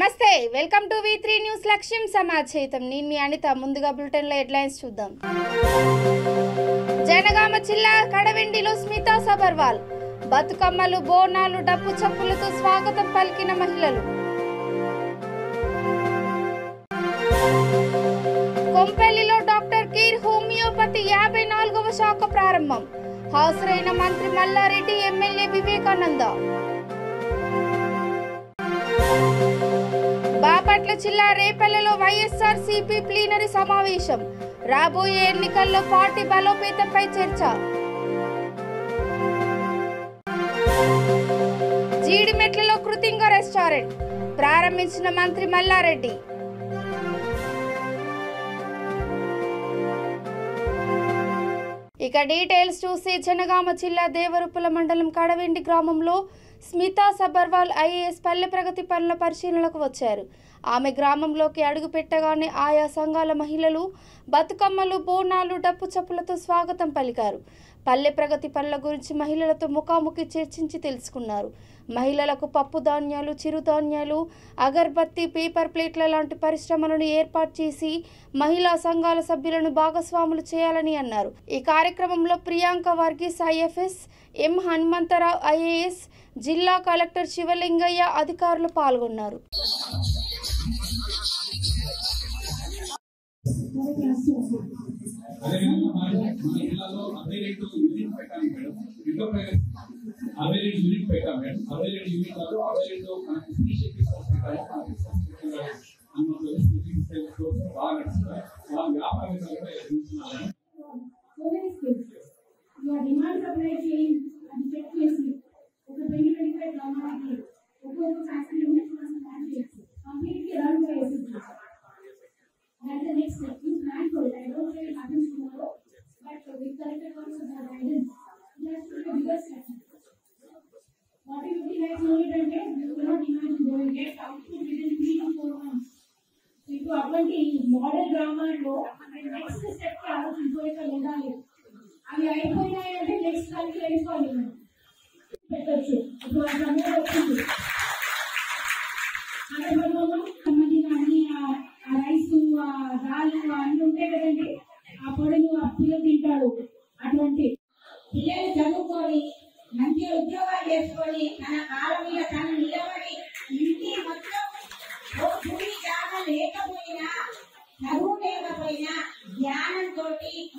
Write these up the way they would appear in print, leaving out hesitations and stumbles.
నమస్తే welcome to V3 news లక్ష్యం సమాచారం నేను మీ అనిత ముందుగా బులెటిన్ లో హెడ్లైన్స్ చూద్దాం జనగామ జిల్లా కడవెండిలో స్మితా సబర్వాల్ బతుకమ్మలు బోనాలు డప్పు చప్పులతో స్వాగతం పలికిన మహిళలు కొంపెల్లిలో డాక్టర్ కీర్ హోమియోపతి 54వ శాఖ ప్రారంభం హాజరైన మంత్రి మల్లారెడ్డి ఎమ్మెల్యే వివేకానంద బాపట్ల జిల్లా రేపల్లెలో వైఎస్ఆర్సీపీ ప్లీనరీ సమావేశం రాబోయే ఎన్నికల్లో పార్టీ బలోపేతంపై చర్చ జీడిమెట్లలో కృతింగ రెస్టారెంట్ ప్రారంభించిన మంత్రి మల్లారెడ్డి ఇక డీటెయిల్స్ చూసి జనగామ జిల్లా దేవరుప్పల మండలం కడవెండి గ్రామంలో స్మితా సబర్వాల్ ఐఏఎస్ పల్లె ప్రగతి పనుల పరిశీలనకు వచ్చారు. ఆమె గ్రామంలోకి అడుగు పెట్టగానే ఆయా సంఘాల మహిళలు బతుకమ్మలు బోనాలు డప్పు చప్పులతో స్వాగతం పలికారు. పల్లె ప్రగతి పనుల గురించి మహిళలతో ముఖాముఖి చర్చించి తెలుసుకున్నారు. మహిళలకు పప్పు ధాన్యాలు చిరుధాన్యాలు అగర్బత్తి పేపర్ ప్లేట్ల లాంటి పరిశ్రమలను ఏర్పాటు చేసి మహిళా సంఘాల సభ్యులను భాగస్వాములు చేయాలని అన్నారు. ఈ కార్యక్రమంలో ప్రియాంక వర్గీస్ ఐఎఫ్ఎస్ ఎం హనుమంతరావు ఐఏఎస్ జిల్లా కలెక్టర్ శివలింగయ్య అధికారులు పాల్గొన్నారు. That's the next step. You plan for it. I don't say it happens tomorrow, but with corrected words of the guidance, that's the biggest step. What if you guys know it and you cannot imagine they will get output within 3 to 4 months. So if you apply model drama and next step ki ఆలోచించుకోలేక ఉండాలి. అవి అయిపోయినాయంటే next దానికి వెళ్ళిపోవాలి మనం పెట్టచ్చు. ఇప్పుడు ఆ సమయంలో వచ్చింది సంబంధించిన అన్ని రైస్ రాళ్ళు అన్ని ఉంటాయి కదండి, ఆ పొడిలు ఆ పిల్లలు తింటాడు. అటువంటి పిల్లలు చదువుకొని మంచి ఉద్యోగాలు చేసుకొని తన కాళ్ళ మీద తను నిలబడి ఇంటి మొత్తం భూమి జాగా లేకపోయినా చదువు లేకపోయినా జ్ఞానంతో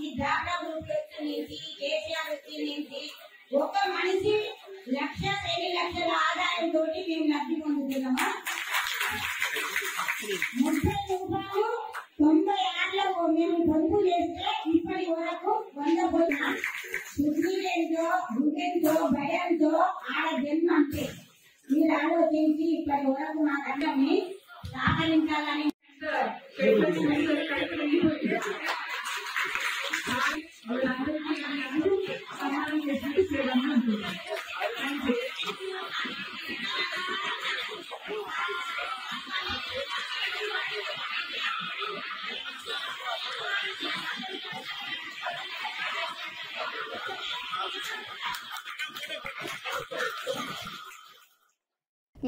ఈ డాక్టర్ గ్రూప్ నుంచి కేసీఆర్ నుంచి ఒక మనిషి 1,00,000 2 లక్షల ఆదాయంతో మేము లబ్ధి పొందుతున్నామా. 30 రూపాయలు 90 ఏళ్ళలో మేము పొదుపు చేస్తే ఇప్పటి వరకు 100 పోయినా సుఖీలతో గుడ్డెంతో భయంతో ఆడ జన్మ అంటే మీరు ఆలోచించి ఇప్పటి వరకు మా గడ్డని సహకరించాలని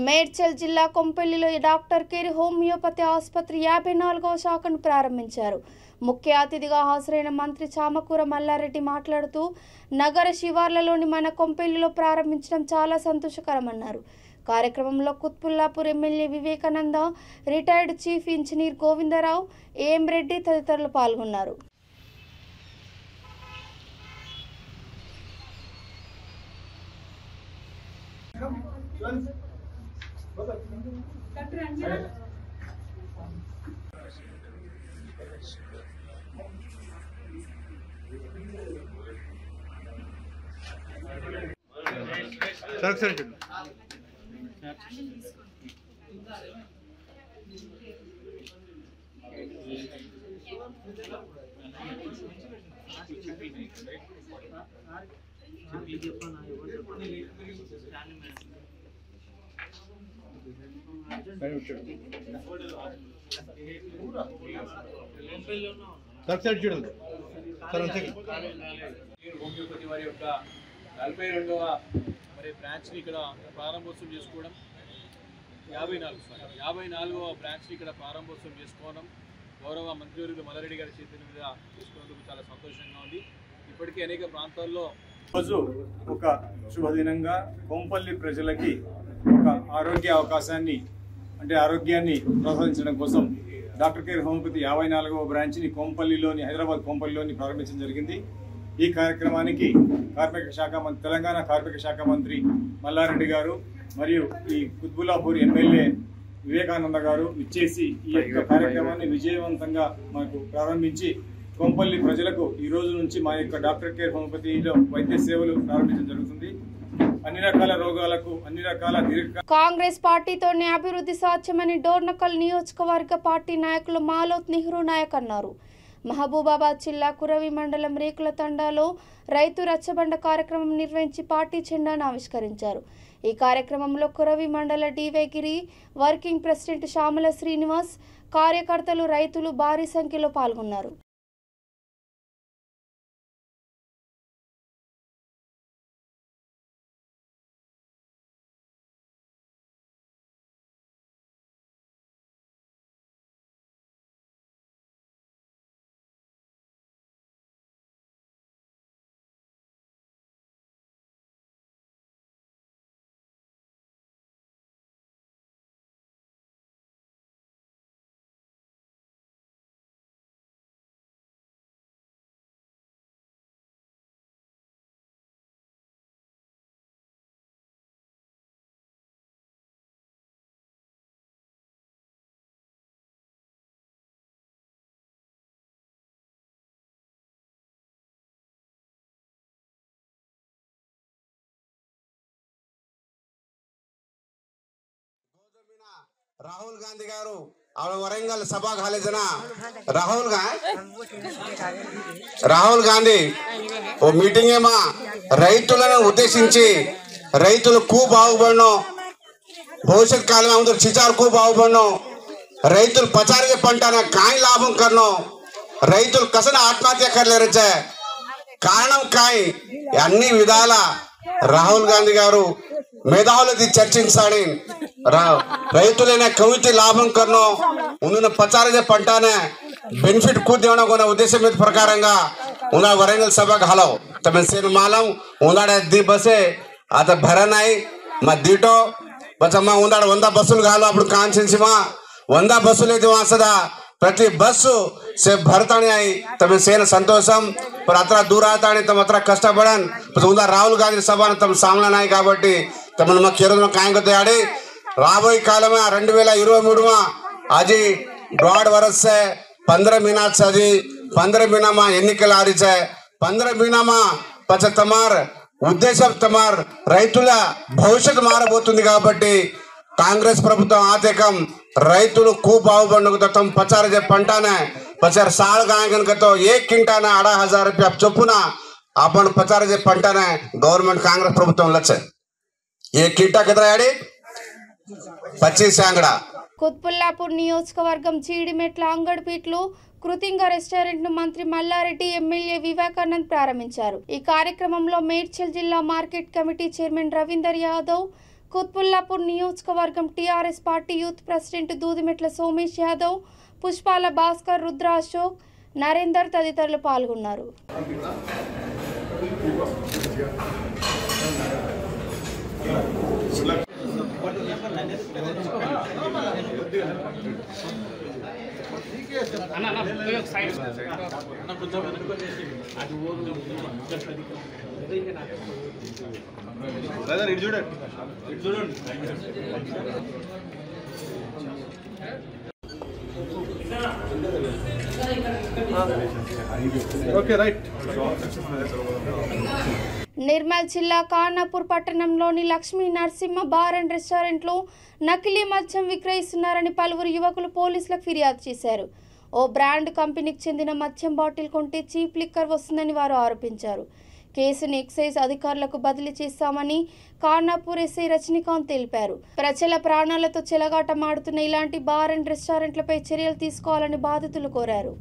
మేడ్చల్ జిల్లా కొంపెల్లిలో డాక్టర్ కీర్ హోమియోపతి ఆసుపత్రి 54వ శాఖను ప్రారంభించారు. ముఖ్య అతిథిగా హాజరైన మంత్రి చామకూర మల్లారెడ్డి మాట్లాడుతూ నగర శివార్లలోని మన కొంపెల్లిలో ప్రారంభించడం చాలా సంతోషకరమన్నారు. కార్యక్రమంలో Quthbullapur MLA Vivekananda, retired chief engineer Govindarao, AM Reddy తదితరులు పాల్గొన్నారు. హోమియోపతి వారి యొక్క 42వ బ్రాంచ్ని ఇక్కడ ప్రారంభోత్సవం చేసుకోవడం 54వ బ్రాంచ్ని ఇక్కడ ప్రారంభోత్సవం చేసుకోవడం గౌరవ మంత్రివర్యులు మల్లారెడ్డి గారి చేతుల మీద తీసుకున్నందుకు చాలా సంతోషంగా ఉంది. ఇప్పటికీ అనేక ప్రాంతాల్లో రోజు ఒక శుభదినంగా కొంపల్లి ప్రజలకి ఒక ఆరోగ్య అవకాశాన్ని ఆరోగ్యాన్ని ప్రోత్సహించడం కోసం డాక్టర్ కేర్ హోమియోపతి 54వ బ్రాంచ్ని హైదరాబాద్ కొంపల్లిలోని ప్రారంభించడం జరిగింది. ఈ కార్యక్రమానికి తెలంగాణ కార్మిక శాఖ మంత్రి మల్లారెడ్డి గారు మరియు ఈ కుత్బుల్లాపూర్ ఎమ్మెల్యే వివేకానంద గారు ఇచ్చేసి ఈ యొక్క కార్యక్రమాన్ని విజయవంతంగా మనకు ప్రారంభించి కొంపల్లి ప్రజలకు ఈ రోజు నుంచి మా యొక్క డాక్టర్ కేర్ హోమియోపతిలో వైద్య సేవలు ప్రారంభించడం జరుగుతుంది. అన్ని రకాల రోగాలకు అన్ని రకాల కాంగ్రెస్ పార్టీతోనే అభివృద్ధి సాధ్యమని డోర్నకల్ నియోజకవర్గ పార్టీ నాయకులు మాలోత్ నెహ్రూ నాయక్ అన్నారు. మహబూబాబాద్ జిల్లా కురవి మండలం రేకుల తండాలో రైతు రచ్చబండ కార్యక్రమం నిర్వహించి పార్టీ జెండాను ఆవిష్కరించారు. ఈ కార్యక్రమంలో కురవి మండల డివైగిరి వర్కింగ్ ప్రెసిడెంట్ శ్యామల శ్రీనివాస్, కార్యకర్తలు, రైతులు భారీ సంఖ్యలో పాల్గొన్నారు. రాహుల్ గాంధీ గారు వరంగల్ సభ కాలేజన రాహుల్ గాంధీ ఓ మీటింగ్ ఏమా రైతులను ఉద్దేశించి రైతులు खूब బాగుపడను భవిష్యత్ కాలం అందరూ చిచారు खूब బాగుపడను రైతులు పచారికి పంటన కాయ లాభం కర్నో రైతులు కసన ఆత్మహత్య కర్లేరచ్చే కారణం కాయ అన్ని విధాల రాహుల్ గాంధీ గారు మేధావులది చర్చించాలి రైతులైన కవిత లాభం కర్నో ఉన్న పచారజే పంటనే బెనిఫిట్ खूब देना कोना उद्देश्य में प्रकारंगा उना वरंगल सभा घालो तमे सेन मालम उंदाडे दी बसे आता भरा नाही म दीटो बचमा उंदाड 100 बसुल घालो अప్పుడు కాన్సెన్సిమా 100 బస్సులు ఇది వాసదా ప్రతి బస్సు से भरताणी आई तमे सेन संतोषम पर अत्र दूर आताणी तम अत्र कष्टपडन उंदा राहुल गांधी सभा तम सामना नाही కాబట్టి तमन म केरल कायंगते आडी राबोई काल में 2023 में आज 1.5 वर्ष से 15 महीना से आज 15 महीना में ఎన్నికలు ఆరిచే 15 महीना में పచ్చ తమార్ ఉద్దేశం తమార్ రైతుల భవిష్యత్తు మారబోతుంది కాబట్టి కాంగ్రెస్ ప్రభుత్వం ఆతేకం రైతులు खूब బాగుపడనుకు తమ పచారజే పంటనే पचार साल गायन तो 1 क्विंटल 2,500 रुपया चुप्पुन अपन पचारजे पंटने गवर्नमेंट कांग्रेस प्रभुत्व लक्ष्य 1 क्विंटल कितना याडी 25 आंगड़ा కుత్బుల్లాపూర్ నియోజకవర్గం జీడిమెట్ల అంగడిపీట్లో కృతింగ రెస్టారెంట్ ను మంత్రి మల్లారెడ్డి ఎమ్మెల్యే వివేకానంద్ ప్రారంభించారు. ఈ కార్యక్రమంలో మేడ్చల్ జిల్లా market committee chairman Ravinder Yadav, Quthbullapur నియోజకవర్గం TRS party youth president Doodimetla Somesh Yadav, Pushpala Bhaskar, Rudra Ashok, Narender తదితరులు పాల్గొన్నారు. నిర్మల్ జిల్లా ఖానాపూర్ పట్టణంలోని లక్ష్మీ నరసింహ బార్ అండ్ రెస్టారెంట్లో నకిలీ మద్యం విక్రయిస్తున్నారని పలువురు యువకులు పోలీసులకు ఫిర్యాదు చేశారు. ఓ బ్రాండ్ కంపెనీకి చెందిన మద్యం బాటిల్ కొంటే చీప్ లిక్కర్ వస్తుందని వారు ఆరోపించారు. కేసును ఎక్సైజ్ అధికారులకు బదిలీ చేస్తామని ఖానాపూర్ ఎస్ఐ రజనీకాంత్ తెలిపారు. ప్రజల ప్రాణాలతో చెలగాటమాడుతున్న ఇలాంటి బార్ అండ్ రెస్టారెంట్లపై చర్యలు తీసుకోవాలని బాధితులు కోరారు.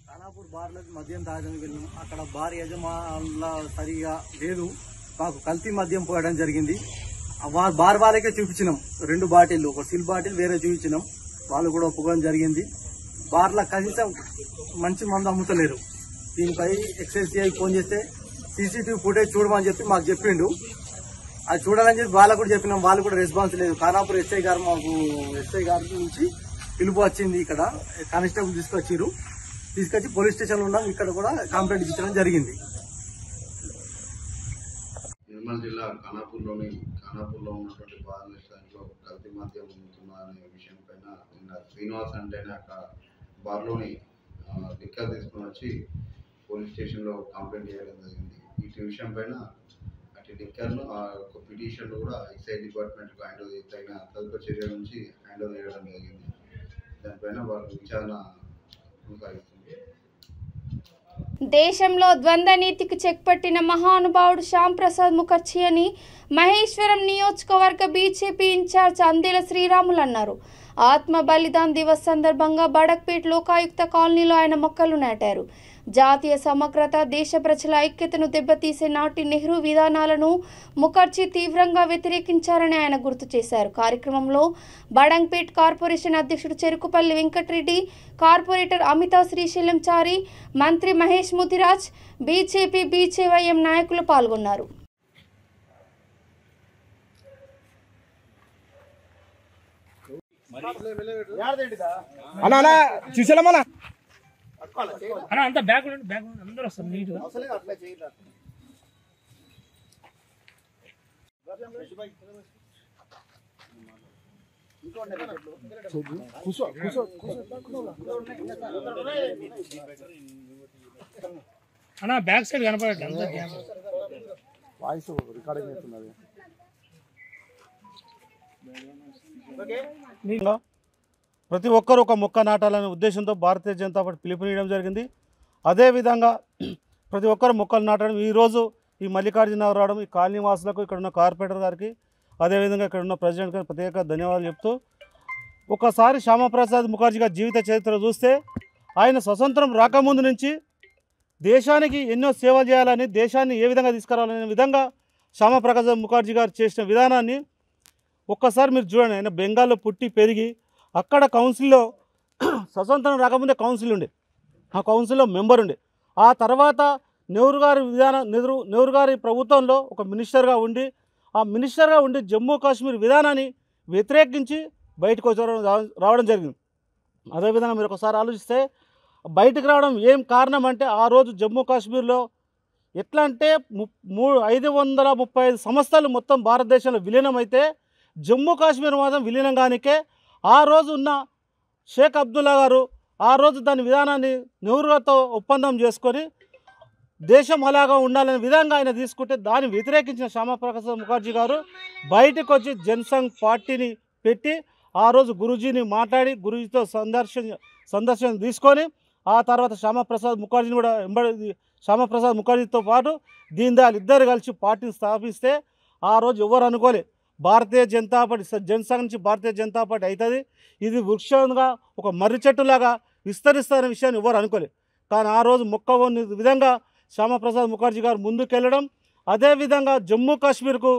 ఖానాపూర్ బార్లో మద్యం తాగడానికి వెళ్ళాం. అక్కడ బార్ యజమానుల సరిగా లేదు, మాకు కల్తీ మద్యం పోయడం జరిగింది. బార్ వాళ్ళకే చూపించినాం 2 బాటిల్, ఒక సిల్ బాటిల్ వేరే చూపించినాం, వాళ్ళు కూడా ఒప్పుకోవడం జరిగింది. బార్లో కనీసం మంచి మందు అమ్ముతలేరు. దీనిపై ఎక్సైజ్ ఫోన్ చేస్తే సీసీటీవీ ఫుటేజ్ చూడమని చెప్పి మాకు చెప్పిండు. అది చూడాలని చెప్పి వాళ్ళకు కూడా చెప్పినాం, వాళ్ళు కూడా రెస్పాన్స్ లేదు. ఖానాపూర్ ఎస్ఐ గారి నుంచి పిలుపు వచ్చింది. ఇక్కడ కానిస్టేబుల్ తీసుకొచ్చి పోలీస్ స్టేషన్ ఉన్నాం. ఇక్కడ కూడా కంప్లైంట్ ఇచ్చడం జరిగింది. నిర్మల్ జిల్లా ఖానాపూర్లో ఉన్నటువంటి బార్ రెస్టారెంట్లో కల్తీ మద్యం అమ్ముతున్నా అనే విషయం పైన నిన్న శ్రీనివాస్ అంటేనే అక్కడ బార్లోని లిక్కర్ తీసుకుని వచ్చి పోలీస్ స్టేషన్లో కంప్లైంట్ చేయడం జరిగింది. ఈ విషయం పైన అటు లిక్కర్ను ఆ యొక్క పిటిషన్ కూడా ఎక్సైజ్ డిపార్ట్మెంట్కు తగిన తదుపరి చర్య నుంచి హ్యాండ్ ఓవర్ చేయడం జరిగింది. దానిపైన వాళ్ళు విచారణ కొనసాగిస్తుంది. దేశంలో ద్వంద్వ నీతికి చెక్ పెట్టిన మహానుభావుడు శ్యామ్ ప్రసాద్ ముఖర్జీ అని మహేశ్వరం నియోజకవర్గ బీజేపీ ఇన్ఛార్జ్ అందెల శ్రీరాములు అన్నారు. ఆత్మ బలిదాన్ దివస్ సందర్భంగా బడక్పేట్ లోకాయుక్త కాలనీలో ఆయన మొక్కలు నాటారు. జాతీయ సమగ్రత, దేశ ప్రజల ఐక్యతను దెబ్బతీసే నాటి నెహ్రూ విధానాలను ముఖర్జీ తీవ్రంగా వ్యతిరేకించారని ఆయన గుర్తు చేశారు. కార్యక్రమంలో బడంగ్పేట్ కార్పొరేషన్ అధ్యక్షుడు చెరుకుపల్లి వెంకటరెడ్డి, కార్పొరేటర్ అమితావ్ శ్రీశైలం చారి, మంత్రి మహేష్ ముదిరాజ్, బీజేపీ బీజేవైఎం నాయకులు పాల్గొన్నారు. అంత బ్యాగ్ అందరూ వస్తారు నీట్గా. అన్న బ్యాక్ సైడ్ కనపడట్లేదు, అంతా వాయిస్ రికార్డింగ్ అవుతున్నది. ప్రతి ఒక్కరు ఒక మొక్క నాటాలనే ఉద్దేశంతో భారతీయ జనతా పార్టీ పిలుపునియడం జరిగింది. అదేవిధంగా ప్రతి ఒక్కరు మొక్కలు నాటడం, ఈరోజు ఈ మల్లికార్జునరావు రావడం, ఈ కాలనీ వాసులకు, ఇక్కడ ఉన్న కార్పొరేటర్ గారికి, అదేవిధంగా ఇక్కడ ఉన్న ప్రెసిడెంట్ గారికి ప్రత్యేక ధన్యవాదాలు చెప్తూ, ఒకసారి శ్యామప్రసాద్ ముఖర్జీ గారి జీవిత చరిత్ర చూస్తే ఆయన స్వతంత్రం రాకముందు నుంచి దేశానికి ఎన్నో సేవలు చేయాలని, దేశాన్ని ఏ విధంగా తీసుకురావాలనే విధంగా శ్యామప్రసాద్ ముఖర్జీ గారు చేసిన విధానాన్ని ఒక్కసారి మీరు చూడండి. ఆయన బెంగాల్లో పుట్టి పెరిగి అక్కడ కౌన్సిల్లో స్వతంత్రం రాకముందే కౌన్సిల్ ఉండే, ఆ కౌన్సిల్లో మెంబర్ ఉండే, ఆ తర్వాత నెహ్రూ గారి ప్రభుత్వంలో ఒక మినిస్టర్గా ఉండి, ఆ మినిస్టర్గా ఉండి జమ్మూ కాశ్మీర్ విధానాన్ని వ్యతిరేకించి బయటకు రావడం జరిగింది. అదేవిధంగా మీరు ఒకసారి ఆలోచిస్తే బయటకు రావడం ఏం కారణం అంటే, ఆ రోజు జమ్మూ కాశ్మీర్లో ఎట్లా అంటే 535 సంస్థలు మొత్తం భారతదేశంలో విలీనం అయితే జమ్మూ కాశ్మీర్ మాత్రం విలీనం కానికే ఆ రోజు ఉన్న షేక్ అబ్దుల్లా గారు ఆ రోజు దాని విధానాన్ని నెహ్రూతో ఒప్పందం చేసుకొని దేశం అలాగా ఉండాలనే విధంగా ఆయన తీసుకుంటే దాన్ని వ్యతిరేకించిన శ్యామప్రసాద్ ముఖర్జీ గారు బయటకు వచ్చి జనసంఘ్ పార్టీని పెట్టి ఆ రోజు గురూజీని మాట్లాడి గురూజీతో సందర్శన తీసుకొని ఆ తర్వాత శ్యామప్రసాద్ ముఖర్జీని కూడా శ్యామప్రసాద్ ముఖర్జీతో పాటు దీన్ దయాళ్ ఇద్దరు కలిసి పార్టీని స్థాపిస్తే ఆ రోజు ఎవరు అనుకోలే భారతీయ జనతా పార్టీ జనసంఘ్ నుంచి భారతీయ జనతా పార్టీ అవుతుంది, ఇది వృక్షంగా ఒక మర్రి చెట్టులాగా విస్తరిస్తారనే విషయాన్ని ఎవరు అనుకోలే. కానీ ఆ రోజు మొక్కవని విధంగా శ్యామప్రసాద్ ముఖర్జీ గారు ముందుకెళ్ళడం, అదేవిధంగా జమ్మూ కాశ్మీర్కు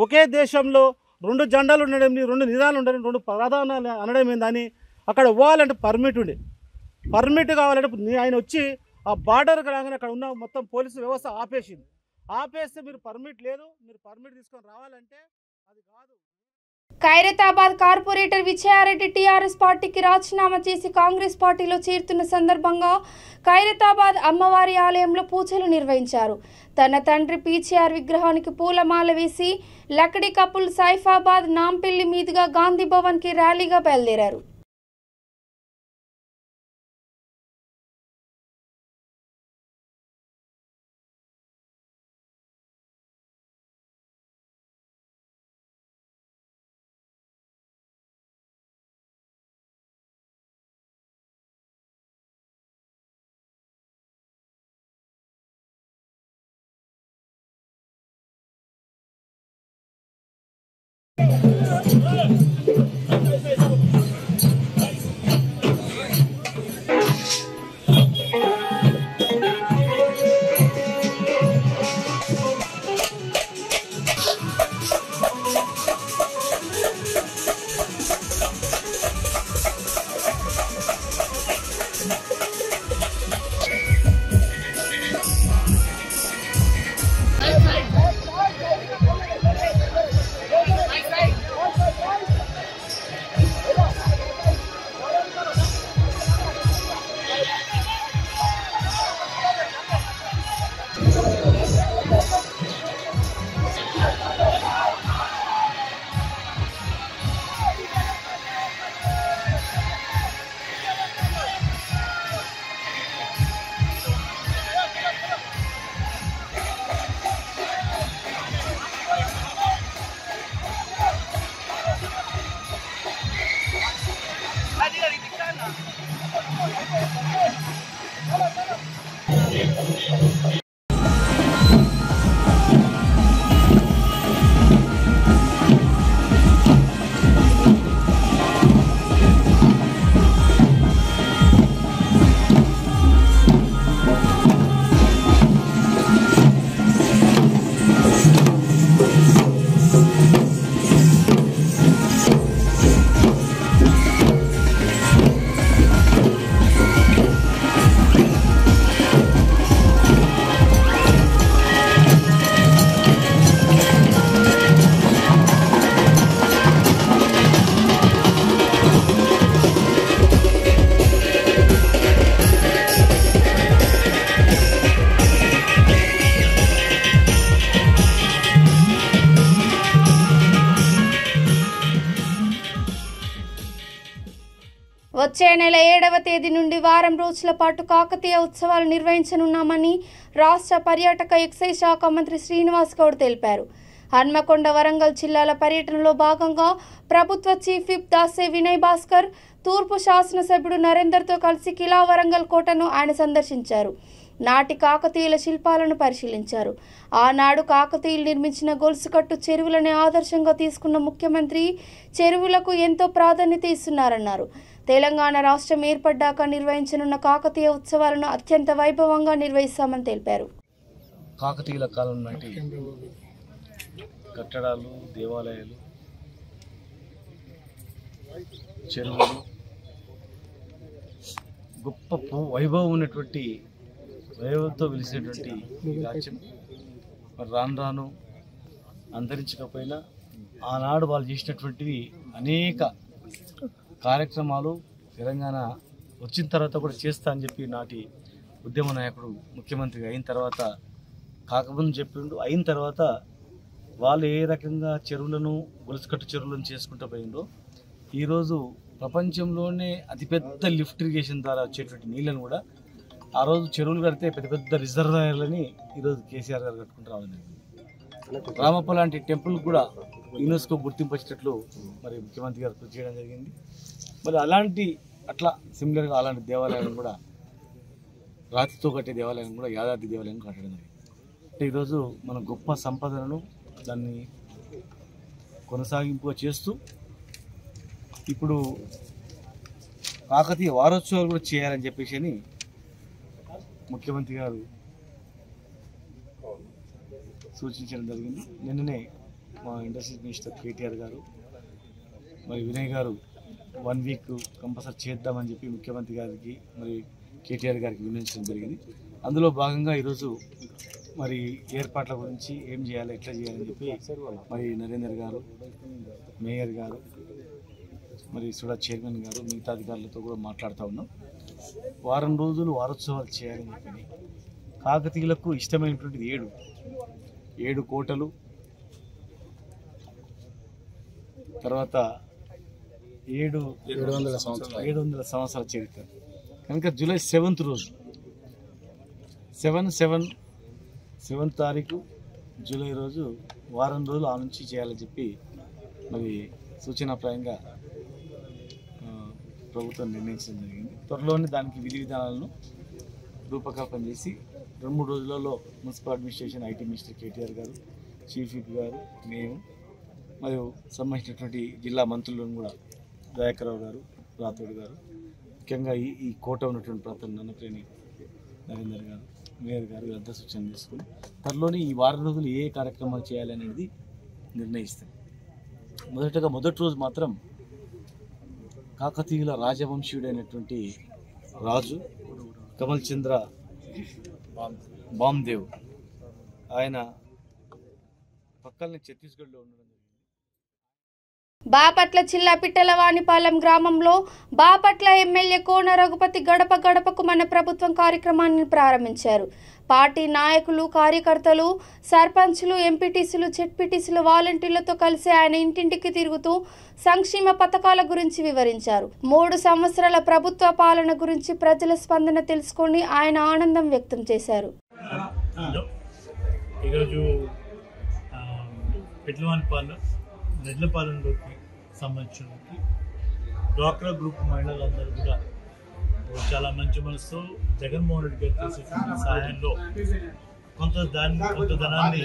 ఒకే దేశంలో 2 జెండాలు ఉండడం, 2 నిదాలు ఉండడం, 2 ప్రధానాలు అనడం ఏందని అక్కడ పోవాలంటే పర్మిట్ కావాలంటే ఆయన వచ్చి ఆ బార్డర్కి రాగానే అక్కడ ఉన్న మొత్తం పోలీసు వ్యవస్థ ఆపేసింది. ఆపేస్తే మీరు పర్మిట్ లేదు, మీరు పర్మిట్ తీసుకొని రావాలంటే అది కాదు. ఖైరతాబాద్ కార్పొరేటర్ విజయారెడ్డి టీఆర్ఎస్ పార్టీకి రాజీనామా చేసి కాంగ్రెస్ పార్టీలో చేరుతున్న సందర్భంగా ఖైరతాబాద్ అమ్మవారి ఆలయంలో పూజలు నిర్వహించారు. తన తండ్రి పీచీఆర్ విగ్రహానికి పూలమాల వేసి లక్డీ కపుల్ సైఫాబాద్ నాంపల్లి మీదుగా గాంధీ భవన్కి ర్యాలీగా బయలుదేరారు. వచ్చే నెల 7వ తేదీ నుండి వారం రోజుల పాటు కాకతీయ ఉత్సవాలు నిర్వహించనున్నామని రాష్ట్ర పర్యాటక ఎక్సైజ్ శాఖ మంత్రి శ్రీనివాస్ గౌడ్ తెలిపారు. హన్మకొండ వరంగల్ జిల్లాల పర్యటనలో భాగంగా ప్రభుత్వ చీఫ్ విప్ దాసే వినయ్ భాస్కర్, తూర్పు శాసనసభ్యుడు నరేందర్తో కలిసి కిలా వరంగల్ కోటను ఆయన సందర్శించారు. నాటి కాకతీయుల శిల్పాలను పరిశీలించారు. ఆనాడు కాకతీయులు నిర్మించిన గొలుసుకట్టు చెరువులను ఆదర్శంగా తీసుకున్న ముఖ్యమంత్రి చెరువులకు ఎంతో ప్రాధాన్యత ఇస్తున్నారన్నారు. తెలంగాణ రాష్ట్రం ఏర్పడ్డాక నిర్వహించనున్న కాకతీయ ఉత్సవాలను అత్యంత వైభవంగా నిర్వహిస్తామని తెలిపారు. కాకతీయుల కాలం నాటి కట్టడాలు, దేవాలయాలు, చెరువులు, గొప్ప వైభవం ఉన్నటువంటి వైభవంతో వెలిసినటువంటి ఈ రాజ్యం మరి రాను రాను అంతరించకపోయినా ఆనాడు వాళ్ళు చేసినటువంటివి అనేక కార్యక్రమాలు తెలంగాణ వచ్చిన తర్వాత కూడా చేస్తా అని చెప్పి నాటి ఉద్యమ నాయకుడు ముఖ్యమంత్రి అయిన తర్వాత కాకముందు చెప్పిండు. అయిన తర్వాత వాళ్ళు ఏ రకంగా చెరువులను, గొలుసుకట్టు చెరువులను చేసుకుంటూ పోయిండో ఈరోజు ప్రపంచంలోనే అతిపెద్ద లిఫ్ట్ ఇరిగేషన్ ద్వారా వచ్చేటువంటి నీళ్ళను కూడా ఆ రోజు చెరువులు కడితే పెద్ద పెద్ద రిజర్వాయర్లని ఈరోజు కేసీఆర్ గారు కట్టుకుంటూ రావడం జరిగింది. రామప్ప లాంటి టెంపుల్ కూడా యునెస్కో గుర్తింపు వచ్చేటట్లు మరి ముఖ్యమంత్రి గారు కృషి చేయడం జరిగింది. మరి అట్లా సిమిలర్గా అలాంటి దేవాలయాలను కూడా, రాతితో కట్టే దేవాలయాలను కూడా యాదాద్రి దేవాలయం కట్టడం జరిగింది. అంటే ఈరోజు మన గొప్ప సంపదలను దాన్ని కొనసాగింపుగా చేస్తూ ఇప్పుడు కాకతీయ వారోత్సవాలు కూడా చేయాలని చెప్పేసి ముఖ్యమంత్రి గారు సూచించడం జరిగింది. నిన్ననే మా ఇండస్ట్రీ మినిస్టర్ కేటీఆర్ గారు మరి వినయ్ గారు 1 వీక్ కంపల్సరీ చేద్దామని చెప్పి ముఖ్యమంత్రి గారికి మరి కేటీఆర్ గారికి వినియోగించడం జరిగింది. అందులో భాగంగా ఈరోజు మరి ఏర్పాట్ల గురించి ఏం చేయాలి, ఎట్లా చేయాలని చెప్పి మరి నరేందర్ గారు, మేయర్ గారు, మరి సుడా చైర్మన్ గారు, మిగతా అధికారులతో కూడా మాట్లాడుతూ ఉన్నాం. వారం రోజులు వారోత్సవాలు చేయాలని చెప్పి కాకతీయులకు ఇష్టమైనటువంటిది 7 కోటలు, తర్వాత 700 సంవత్సరాల చరిత్ర కనుక జూలై 7th రోజు 7 తారీఖు జూలై రోజు వారం రోజులు ఆ నుంచి చేయాలని చెప్పి మరి సూచనాప్రాయంగా ప్రభుత్వం నిర్ణయించడం జరిగింది. త్వరలోనే దానికి విధి విధానాలను రూపకల్పన చేసి 2-3 రోజులలో municipal administration, IT minister KTR గారు, చీఫ్ విప్ గారు, మేము మరియు సంబంధించినటువంటి జిల్లా మంత్రులను కూడా దయాకర్రావు గారు, రాథోడ్ గారు, ముఖ్యంగా ఈ కోట ఉన్నటువంటి ప్రాంతం నన్నప్రేణి నరేందర్ గారు, మేయర్ గారు వీళ్ళంతా సూచనలు తీసుకుని త్వరలోనే ఈ వారం రోజులు ఏ కార్యక్రమాలు చేయాలి అనేది నిర్ణయిస్తాం. మొదటి రోజు మాత్రం కాకతీయుల రాజవంశీయుడైనటువంటి రాజు కమల్ చంద్ర బామ్దేవ్ ఆయన పక్కనే ఛత్తీస్గఢ్లో ఉండడం. బాపట్ల జిల్లా పిట్టలవానిపాలెం గ్రామంలో బాపట్ల ఎమ్మెల్యే కోన రఘుపతి గడప గడపకు మన ప్రభుత్వం కార్యక్రమాన్ని ప్రారంభించారు. పార్టీ నాయకులు, కార్యకర్తలు, సర్పంచ్లు, ఎంపీటీసీలు, జెడ్పీటీసీలు, వాలంటీర్లతో కలిసి ఆయన ఇంటింటికి తిరుగుతూ సంక్షేమ పథకాల గురించి వివరించారు. 3 సంవత్సరాల ప్రభుత్వ పాలన గురించి ప్రజల స్పందన తెలుసుకొని ఆయన ఆనందం వ్యక్తం చేశారు. ఈరోజు పిట్టలవానిపాలెం రెడ్లపాలెంలోకి సంబంధించిన డ్వాక్రా గ్రూప్ మహిళలందరూ కూడా చాలా మంచి మనసుతో జగన్మోహన్ రెడ్డి గారు చేసేటువంటి సహాయంలో కొంత ధనాన్ని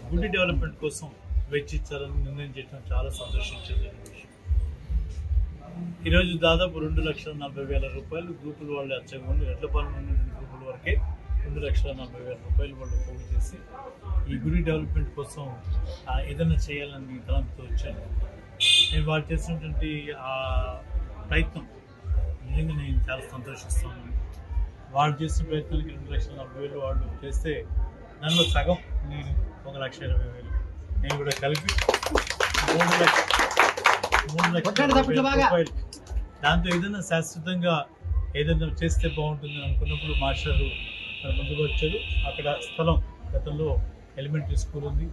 గుడి డెవలప్మెంట్ కోసం వెచ్చించాలని నిర్ణయం చేయడం చాలా సంతోషించేది విషయం. ఈరోజు దాదాపు 2,40,000 రూపాయలు గ్రూపుల వాళ్ళు అచ్చగా రెడ్లపాలెం ఉన్నటువంటి గ్రూపుల వరకే 2,40,000 రూపాయలు వాళ్ళు పోగు చేసి ఈ గుడి డెవలప్మెంట్ కోసం ఏదైనా చేయాలని తలంతో వచ్చాను. నేను వాళ్ళు చేసినటువంటి ఆ ప్రయత్నం నిజంగా నేను చాలా సంతోషిస్తాను. వాళ్ళు చేసిన ప్రయత్నానికి 2,40,000 వాళ్ళు చేస్తే దానిలో సగం నేను 1,20,000 నేను కూడా కలిపి 3,00,000 రూపాయలు దాంతో ఏదైనా శాశ్వతంగా ఏదైనా చేస్తే బాగుంటుంది అనుకున్నప్పుడు మాస్టరు ముందుకు వచ్చారు. అక్కడ స్థలం గతంలో ఎలిమెంటరీ స్కూల్ ఉంది,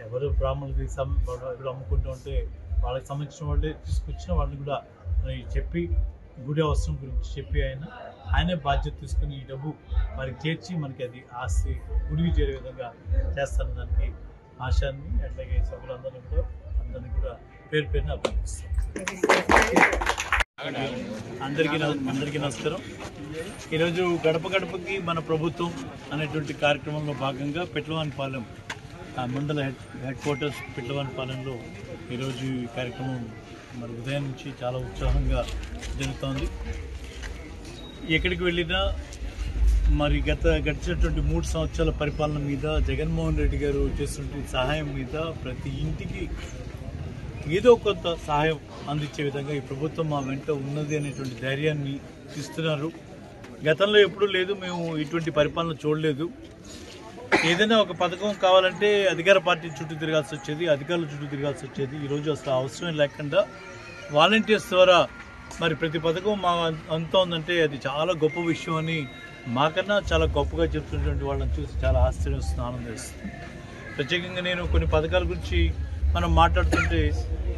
ఎవరు బ్రాహ్మణులకి ఎవరు అమ్ముకుంటూ ఉంటే వాళ్ళకి సంబంధించిన వాళ్ళే తీసుకొచ్చిన వాళ్ళని కూడా చెప్పి గుడి అవసరం గురించి చెప్పి ఆయనే బాధ్యత తీసుకుని ఈ డబ్బు మనకి చేర్చి మనకి అది ఆస్తి గుడికి చేరే విధంగా చేస్తాను. దానికి ఆశాన్ని అట్లాగే సభ్యులందరినీ కూడా పేరు పేరుని అభినందిస్తాం. అందరికీ నమస్కారం. ఈరోజు గడప గడపకి మన ప్రభుత్వం అనేటువంటి కార్యక్రమంలో భాగంగా పిట్టలవానిపాలెం మండల హెడ్ క్వార్టర్స్ పిట్టలవానిపాలెంలో ఈరోజు ఈ కార్యక్రమం మరి ఉదయం నుంచి చాలా ఉత్సాహంగా జరుగుతోంది. ఎక్కడికి వెళ్ళినా మరి గడిచినటువంటి 3 సంవత్సరాల పరిపాలన మీద, జగన్మోహన్ రెడ్డి గారు చేస్తున్న సహాయం మీద ప్రతి ఇంటికి ఏదో కొంత సహాయం అందించే విధంగా ఈ ప్రభుత్వం మా వెంట ఉన్నది అనేటువంటి ధైర్యాన్ని ఇస్తున్నారు. గతంలో ఎప్పుడూ లేదు, మేము ఇటువంటి పరిపాలన చూడలేదు. ఏదైనా ఒక పథకం కావాలంటే అధికార పార్టీ చుట్టూ తిరగాల్సి వచ్చేది, అధికారుల చుట్టూ తిరగాల్సి వచ్చేది. ఈరోజు అసలు అవసరం లేకుండా వాలంటీర్స్ ద్వారా మరి ప్రతి పథకం మా అంతా ఉందంటే అది చాలా గొప్ప విషయం అని మాకన్నా చాలా గొప్పగా చెప్తున్నటువంటి వాళ్ళని చూసి చాలా ఆశ్చర్యం వస్తుంది, ఆనందం వేస్తుంది. ప్రత్యేకంగా నేను కొన్ని పథకాల గురించి మనం మాట్లాడుతుంటే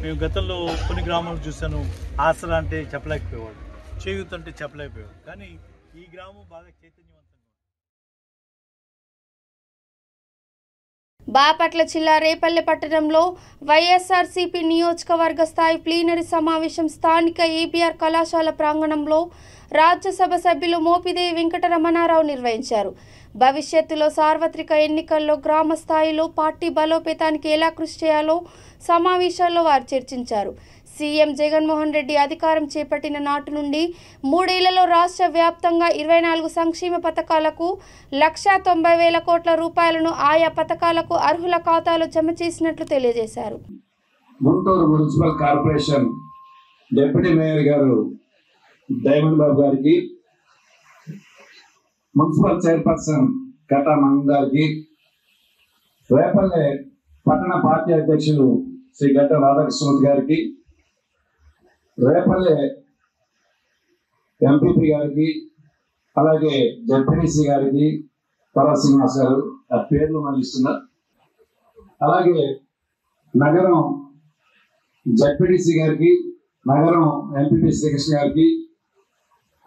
మేము గతంలో కొన్ని గ్రామాలు చూశాను, ఆసరా అంటే చెప్పలేకపోయేవాడు, చేయూత అంటే చెప్పలేకపోయేవాడు. కానీ ఈ గ్రామం బాగా చైతన్యవంతంగా. బాపట్ల జిల్లా రేపల్లె పట్టణంలో వైఎస్ఆర్సీపీ నియోజకవర్గ స్థాయి ప్లీనరీ సమావేశం స్థానిక ఏబీఆర్ కళాశాల ప్రాంగణంలో రాజ్యసభ సభ్యులు మోపిదేవి వెంకటరమణారావు నిర్వహించారు. భవిష్యత్తులో సార్వత్రిక ఎన్నికల్లో గ్రామ స్థాయిలో పార్టీ బలోపేతానికి ఎలా కృషి చేయాలో సమావేశాల్లో వారు చర్చించారు. సీఎం జగన్మోహన్ రెడ్డి అధికారం చేపట్టిన నాటి నుండి 3 ఏళ్లలో రాష్ట్ర వ్యాప్తంగా 24 సంక్షేమ పథకాలకు 1,90,000 కోట్ల రూపాయలను ఆయా పథకాలకు అర్హుల ఖాతాలో జమ చేసినట్లు తెలియజేశారు. Guntur municipal corporation deputy mayor గారు డైమండ్ బాబు గారికి, మున్సిపల్ చైర్పర్సన్ కటా మంగ్ గారికి, రేపల్లె పట్టణ పార్టీ అధ్యక్షులు శ్రీ గడ్డ రాధాకృష్ణమూర్తి గారికి, రేపల్లె ఎంపీపీ గారికి, అలాగే జడ్పీటీసీ గారికి, పర్వ శ్రీనివాస్ గారు ఆ పేర్లు మళ్ళీ ఇస్తున్నారు. అలాగే నగరం జడ్పీటీసీ గారికి, నగరం ఎంపీపీ శ్రీకృష్ణ గారికి,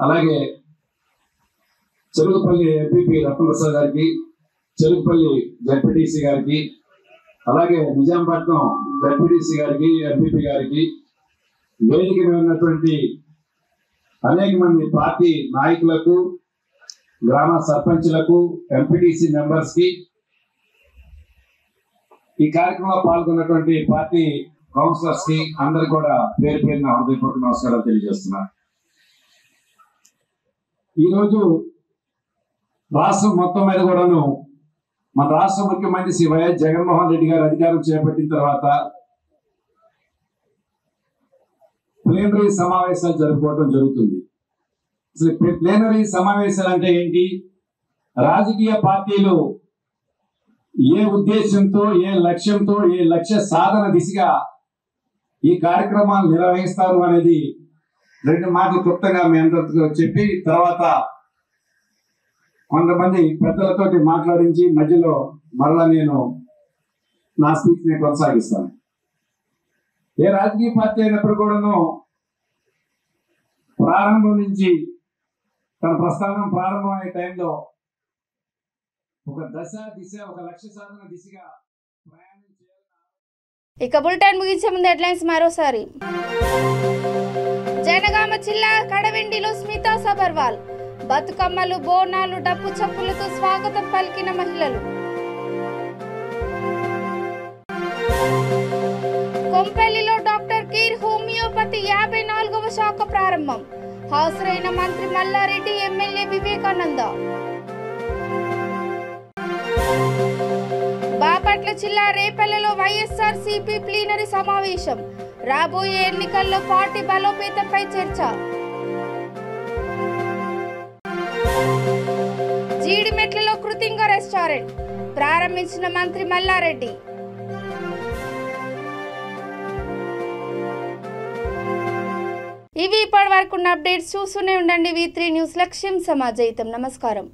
అలాగే చెరుకుపల్లి ఎంపీపీ రత్నప్రసాద్ గారికి, చెరుకుపల్లి జడ్పీటీసీ గారికి, అలాగే నిజాంపట్నం జడ్పీటీసీ గారికి, ఎంపీపీ గారికి, వేదిక మీద ఉన్నటువంటి అనేక మంది పార్టీ నాయకులకు, గ్రామ సర్పంచులకు, ఎంపీటీసీ మెంబర్స్ కి, ఈ కార్యక్రమంలో పాల్గొన్నటువంటి పార్టీ కౌన్సిలర్స్ కి అందరు కూడా పేరు పేరున హృదయపూర్వక నమస్కారాలు తెలియజేస్తున్నారు. ఈరోజు రాష్ట్రం మొత్తం మీద కూడాను మన రాష్ట్ర ముఖ్యమంత్రి శ్రీ వైఎస్ జగన్మోహన్ రెడ్డి గారు అధికారం చేపట్టిన తర్వాత ప్లేనరీ సమావేశాలు జరుపుకోవడం జరుగుతుంది. అసలు ప్లేనరీ సమావేశాలు అంటే ఏంటి? రాజకీయ పార్టీలు ఏ ఉద్దేశంతో, ఏ లక్ష్యంతో, ఏ లక్ష్య సాధన దిశగా ఈ కార్యక్రమాలు నిర్వహిస్తారు అనేది రెండు మాటలు క్లుప్తంగా మీ అందరితో చెప్పి తర్వాత కొంతమంది పెద్దలతోటి మాట్లాడించి మధ్యలో మరలా నేను నా స్పీచ్ ని కొనసాగిస్తాను. ఏ రాజకీయ పార్టీ అయినప్పుడు కూడాను ప్రారంభం నుంచి తన ప్రస్థానం ప్రారంభమయ్యే టైంలో ఒక దశ దిశ, ఒక లక్ష్య సాధన దిశగా ప్రయాణం చేయాలి. ఇక బులెటిన్ ముగించే ముందు హెడ్లైన్స్ మరోసారి. జనగామ జిల్లా కడవెండిలో స్మితా సబర్వాల్ బతుకమ్మలు, బోనాలు, డప్పు చప్పులతో స్వాగతం పలికిన మహిళలు. కొంపెల్లిలో డాక్టర్ కీర్ హోమియోపతి 54వ శాఖ ప్రారంభం. హాజరైన మంత్రి మల్లారెడ్డి, ఎమ్మెల్యే వివేకానంద. బాపట్ల జిల్లా రేపల్లెలో వైఎస్ఆర్సీపీ ప్లీనరీ సమావేశం. రాబోయే ఎన్నికల్లో పార్టీ బలోపేతంపై చర్చ. జీడిమెట్లలో కృతింగ రెస్టారెంట్ ప్రారంభించిన మంత్రి మల్లారెడ్డి. ఇవి ఇప్పటి వరకు అప్డేట్స్. చూస్తూనే ఉండండి V3 న్యూస్. లక్ష్యం సమాజయితం. నమస్కారం.